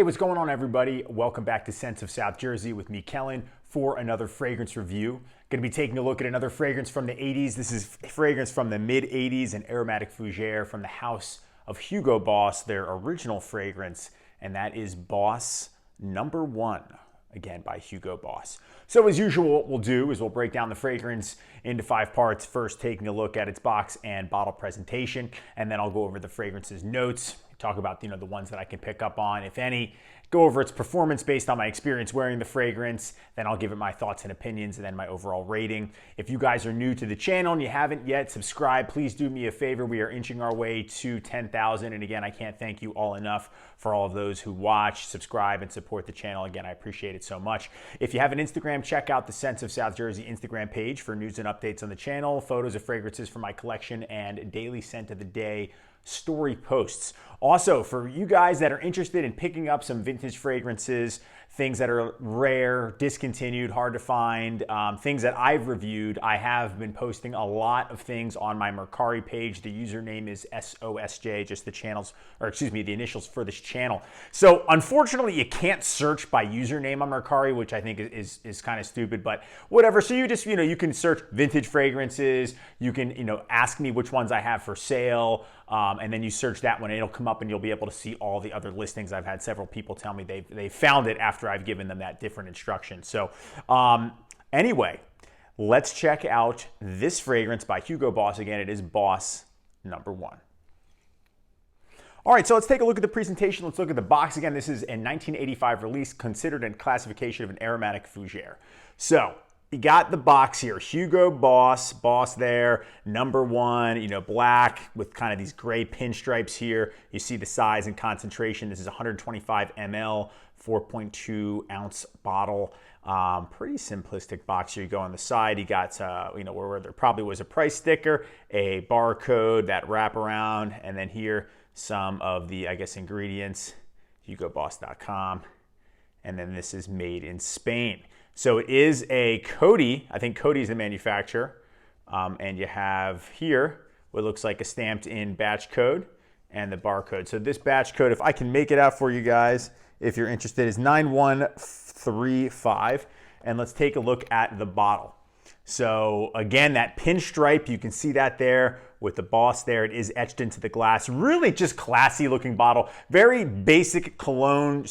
what's going on, everybody? Welcome back to Scents of South Jersey with me, Kellen, for another fragrance review. Going to be taking a look at another fragrance from the 80s. This is a fragrance from the mid-80s, an aromatic fougere from the house of Hugo Boss, their original fragrance, and that is Boss Number 1, again by Hugo Boss. So as usual, what we'll do is we'll break down the fragrance into 5 parts, first taking a look at its box and bottle presentation, and then I'll go over the fragrance's notes, talk about the ones that I can pick up on, if any, go over its performance based on my experience wearing the fragrance, then I'll give it my thoughts and opinions, and then my overall rating. If you guys are new to the channel and you haven't yet subscribed, please do me a favor. We are inching our way to 10,000, and again, I can't thank you all enough for all of those who watch, subscribe, and support the channel. Again, I appreciate it so much. If you have an Instagram, check out the Scents of South Jersey Instagram page for news and updates on the channel, photos of fragrances from my collection, and daily scent of the day story posts. Also, for you guys that are interested in picking up some vintage fragrances, things that are rare, discontinued, hard to find, things that I've reviewed, I have been posting a lot of things on my Mercari page. The username is SOSJ, just the channels, or excuse me, the initials for this channel. So unfortunately, you can't search by username on Mercari, which I think is kind of stupid, but whatever. So you just, you can search vintage fragrances. You can, ask me which ones I have for sale. And then you search that one, and it'll come up, and you'll be able to see all the other listings. I've had several people tell me they found it after I've given them that different instruction. So anyway, let's check out this fragrance by Hugo Boss. Again, it is Boss Number 1. All right, so let's take a look at the presentation. Let's look at the box. Again, this is a 1985 release, considered in classification of an aromatic fougere. So you got the box here, Hugo Boss, Boss there, Number 1, black with kind of these gray pinstripes here. You see the size and concentration. This is 125 ml, 4.2 ounce bottle. Pretty simplistic box here. You go on the side, you got, where there probably was a price sticker, a barcode, that wraparound, and then here, some of the, ingredients, hugoboss.com. And then this is made in Spain. So it is a Coty. I think Coty is the manufacturer. And you have here what looks like a stamped in batch code and the barcode. So this batch code, if I can make it out for you guys, if you're interested, is 9135. And let's take a look at the bottle. So again, that pinstripe, you can see that there with the Boss there. It is etched into the glass. Really just classy looking bottle. Very basic cologne,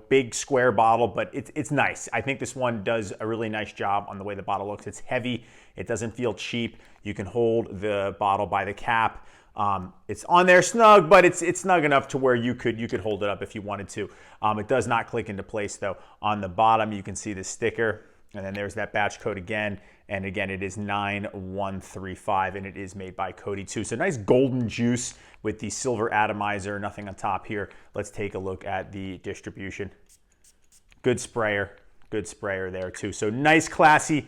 big square bottle, but it's nice. I think this one does a really nice job on the way the bottle looks. It's heavy. It doesn't feel cheap. You can hold the bottle by the cap. It's on there snug, but it's snug enough to where you could hold it up if you wanted to. It does not click into place though. On the bottom, you can see the sticker. And then there's that batch code again. And again, it is 9135, and it is made by Coty too. So nice golden juice with the silver atomizer, nothing on top here. Let's take a look at the distribution. Good sprayer there too. So nice, classy. You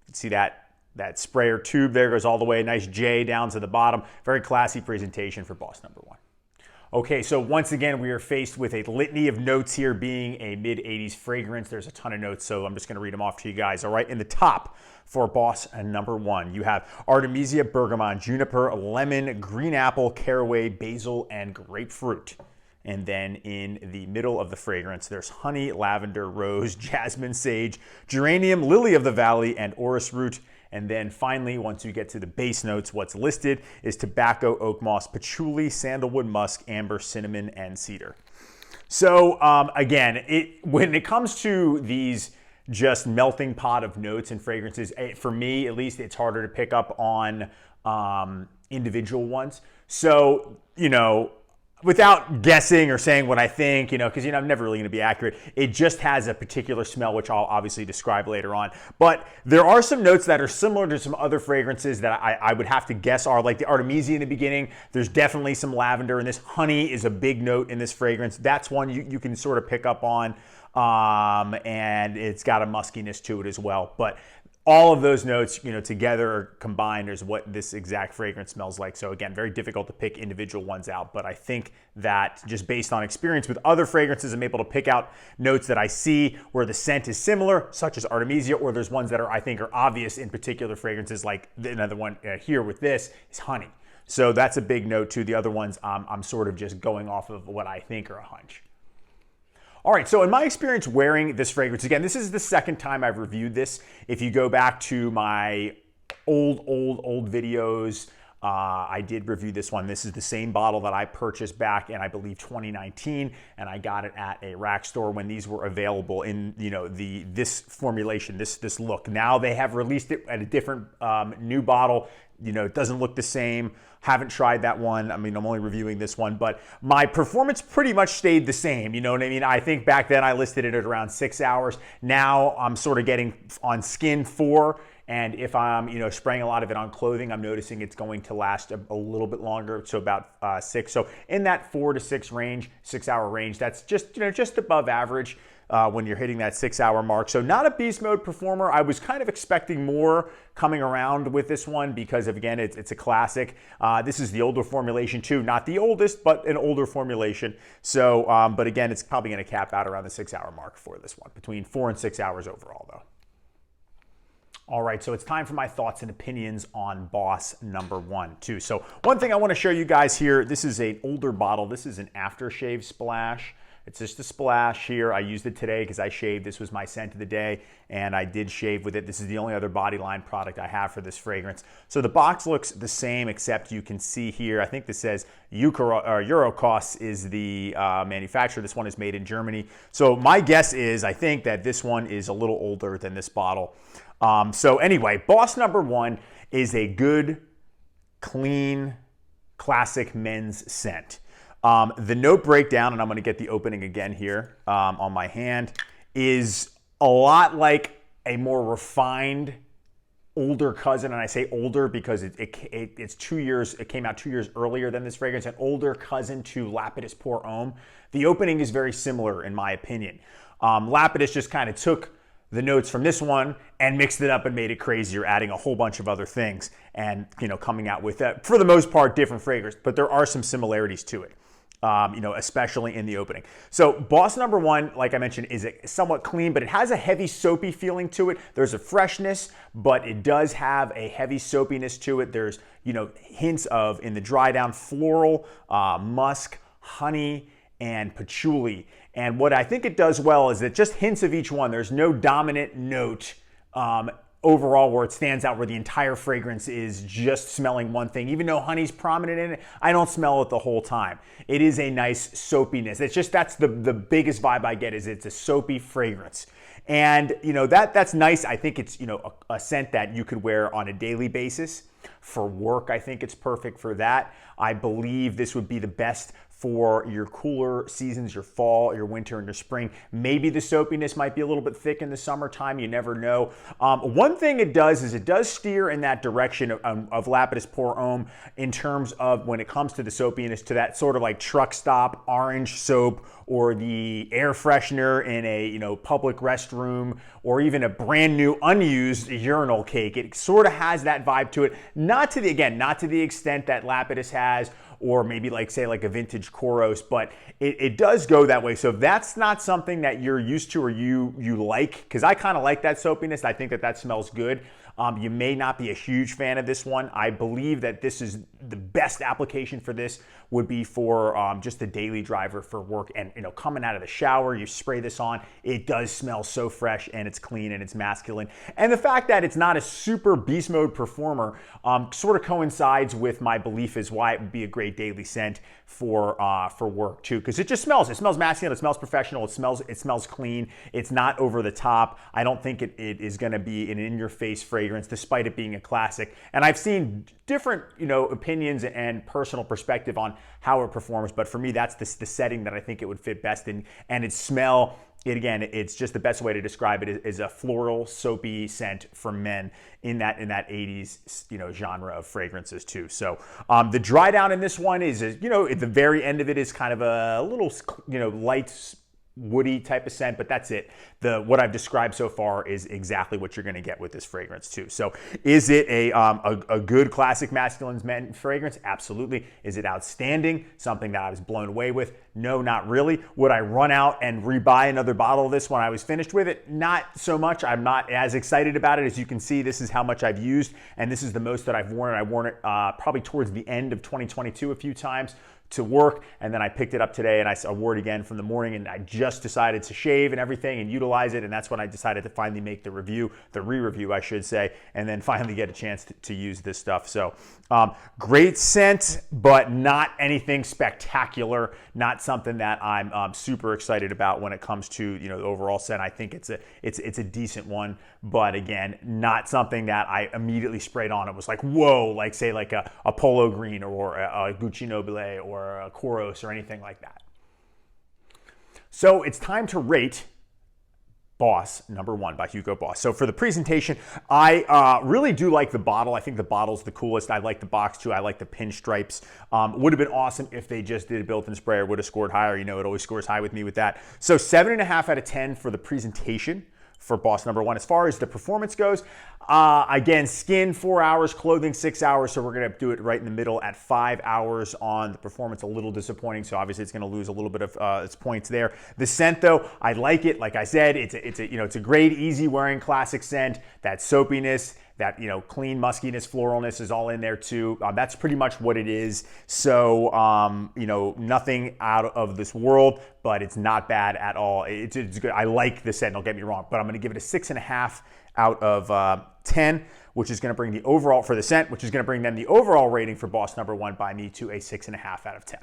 can see that sprayer tube there goes all the way, nice J down to the bottom. Very classy presentation for Boss Number 1. Okay, so once again, we are faced with a litany of notes here, being a mid-80s fragrance. There's a ton of notes, so I'm just going to read them off to you guys. All right, in the top for Boss Number 1, you have Artemisia, bergamot, juniper, lemon, green apple, caraway, basil, and grapefruit. And then in the middle of the fragrance, there's honey, lavender, rose, jasmine, sage, geranium, lily of the valley, and orris root. And then finally, once you get to the base notes, what's listed is tobacco, oak moss, patchouli, sandalwood, musk, amber, cinnamon, and cedar. So again, when it comes to these just melting pot of notes and fragrances, for me at least, it's harder to pick up on individual ones. So, without guessing or saying what I think, because I'm never really going to be accurate. It just has a particular smell, which I'll obviously describe later on. But there are some notes that are similar to some other fragrances that I would have to guess are like the Artemisia in the beginning. There's definitely some lavender in this. Honey is a big note in this fragrance. That's one you can sort of pick up on. And it's got a muskiness to it as well. But all of those notes, together or combined is what this exact fragrance smells like. So again, very difficult to pick individual ones out, but I think that just based on experience with other fragrances, I'm able to pick out notes that I see where the scent is similar, such as Artemisia, or there's ones that I think are obvious in particular fragrances, like another one here with this is honey. So that's a big note too. The other ones, I'm sort of just going off of what I think are a hunch. All right, so in my experience wearing this fragrance, again, this is the second time I've reviewed this. If you go back to my old videos, I did review this one. This is the same bottle that I purchased back in, I believe, 2019, and I got it at a rack store when these were available in, you know, this formulation, this look. Now they have released it at a different new bottle. You know, it doesn't look the same. Haven't tried that one. I mean, I'm only reviewing this one, but my performance pretty much stayed the same. You know what I mean? I think back then I listed it at around 6 hours. Now I'm sort of getting on skin 4. And if I'm, you know, spraying a lot of it on clothing, I'm noticing it's going to last a little bit longer, so about 6. So in that 4 to 6 range, 6 hour range, that's just, you know, just above average when you're hitting that 6 hour mark. So not a beast mode performer. I was kind of expecting more coming around with this one because of, again, it's a classic. This is the older formulation too, not the oldest, but an older formulation. So, but again, it's probably going to cap out around the 6 hour mark for this one, between 4 and 6 hours overall though. All right, so it's time for my thoughts and opinions on Boss number 1 too. So one thing I want to show you guys here, this is an older bottle. This is an aftershave splash. It's just a splash here. I used it today because I shaved. This was my scent of the day, and I did shave with it. This is the only other body line product I have for this fragrance. So the box looks the same, except you can see here, I think this says Eurocos is the manufacturer. This one is made in Germany. So my guess is, I think that this one is a little older than this bottle. So anyway, Boss number 1 is a good, clean, classic men's scent. The note breakdown, and I'm going to get the opening again here on my hand, is a lot like a more refined, older cousin. And I say older because it's 2 years. It came out 2 years earlier than this fragrance. An older cousin to Lapidus Pour Homme. The opening is very similar, in my opinion. Lapidus just kind of took the notes from this one and mixed it up and made it crazier, adding a whole bunch of other things and, you know, coming out with that, for the most part, different fragrance, but there are some similarities to it, you know, especially in the opening. So Boss number 1, like I mentioned, is somewhat clean, but it has a heavy soapy feeling to it. There's a freshness, but it does have a heavy soapiness to it. There's, you know, hints of, in the dry down, floral, musk, honey, and patchouli. And what I think it does well is it just hints of each one. There's no dominant note overall where it stands out, where the entire fragrance is just smelling one thing. Even though honey's prominent in it, I don't smell it the whole time. It is a nice soapiness. It's just, that's the biggest vibe I get, is it's a soapy fragrance. And, you know, that's nice. I think it's, you know, a scent that you could wear on a daily basis. For work, I think it's perfect for that. I believe this would be the best for your cooler seasons, your fall, your winter, and your spring. Maybe the soapiness might be a little bit thick in the summertime. You never know. One thing it does is it does steer in that direction of Lapidus Pour Homme in terms of, when it comes to the soapiness, to that sort of like truck stop orange soap, or the air freshener in a, you know, public restroom, or even a brand new unused urinal cake. It sort of has that vibe to it. Not to the extent that Lapidus has, or maybe like, say, like a vintage Koros, but it does go that way. So if that's not something that you're used to or you like, because I kind of like that soapiness, I think that smells good. You may not be a huge fan of this one. I believe that this is the best application for this would be for just a daily driver for work. And, you know, coming out of the shower, you spray this on, it does smell so fresh, and it's clean, and it's masculine. And the fact that it's not a super beast mode performer sort of coincides with my belief is why it would be a great daily scent for work too, because it smells masculine, it smells professional, it smells clean, it's not over the top. I don't think it is going to be an in-your-face fragrance, despite it being a classic. And I've seen different, you know, opinions and personal perspective on how it performs, but for me, that's the setting that I think it would fit best in. And its smell, it's just the best way to describe it is a floral, soapy scent for men in that 80s, you know, genre of fragrances too. So the dry down in this one is, you know, at the very end of it is kind of a little, you know, light, woody type of scent, but that's it. What I've described so far is exactly what you're going to get with this fragrance too. So is it a good classic masculine men fragrance? Absolutely. Is it outstanding? Something that I was blown away with? No, not really. Would I run out and rebuy another bottle of this when I was finished with it? Not so much. I'm not as excited about it. As you can see, this is how much I've used, and this is the most that I've worn it. I worn it probably towards the end of 2022 a few times to work, and then I picked it up today and I wore it again from the morning, and I just decided to shave and everything and utilize it, and that's when I decided to finally make the review, the re-review I should say, and then finally get a chance to use this stuff. So great scent, but not anything spectacular, not something that I'm super excited about when it comes to the overall scent. I think it's a decent one, but again, not something that I immediately sprayed on. It was like, whoa, like say like a Polo Green or a Gucci Nobile or a Koros or anything like that. So it's time to rate Boss #1 by Hugo Boss. So for the presentation, I really do like the bottle. I think the bottle's the coolest. I like the box too. I like the pinstripes. Would have been awesome if they just did a built-in sprayer. Would have scored higher. It always scores high with me with that. So 7.5 out of 10 for the presentation for Boss #1. As far as the performance goes, again, skin 4 hours, clothing 6 hours, so we're gonna do it right in the middle at 5 hours on the performance. A little disappointing, so obviously it's gonna lose a little bit of its points there. The scent though, I like it. Like I said, it's a great, easy wearing classic scent. That soapiness, that clean muskiness, floralness is all in there too. That's pretty much what it is. So nothing out of this world, but it's not bad at all. It's good. I like the scent, don't get me wrong, but I'm going to give it a 6.5 out of 10, which is going to bring the overall for the scent, which is going to bring then the overall rating for Boss #1 by me to a 6.5 out of 10.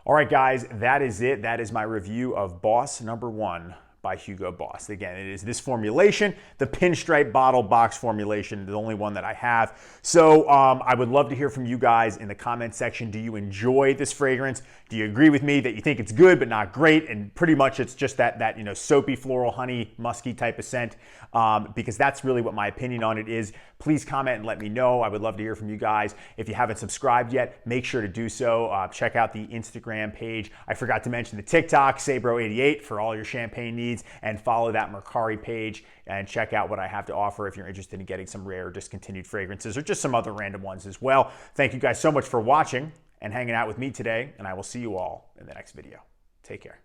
All right, guys, that is it. That is my review of Boss #1 by Hugo Boss. Again, it is this formulation, the pinstripe bottle box formulation, the only one that I have. So I would love to hear from you guys in the comment section. Do you enjoy this fragrance? Do you agree with me that you think it's good but not great? And pretty much it's just that soapy, floral, honey, musky type of scent, because that's really what my opinion on it is. Please comment and let me know. I would love to hear from you guys. If you haven't subscribed yet, make sure to do so. Check out the Instagram page. I forgot to mention the TikTok, Sabro88, for all your champagne needs, and follow that Mercari page and check out what I have to offer if you're interested in getting some rare discontinued fragrances or just some other random ones as well. Thank you guys so much for watching and hanging out with me today, and I will see you all in the next video. Take care.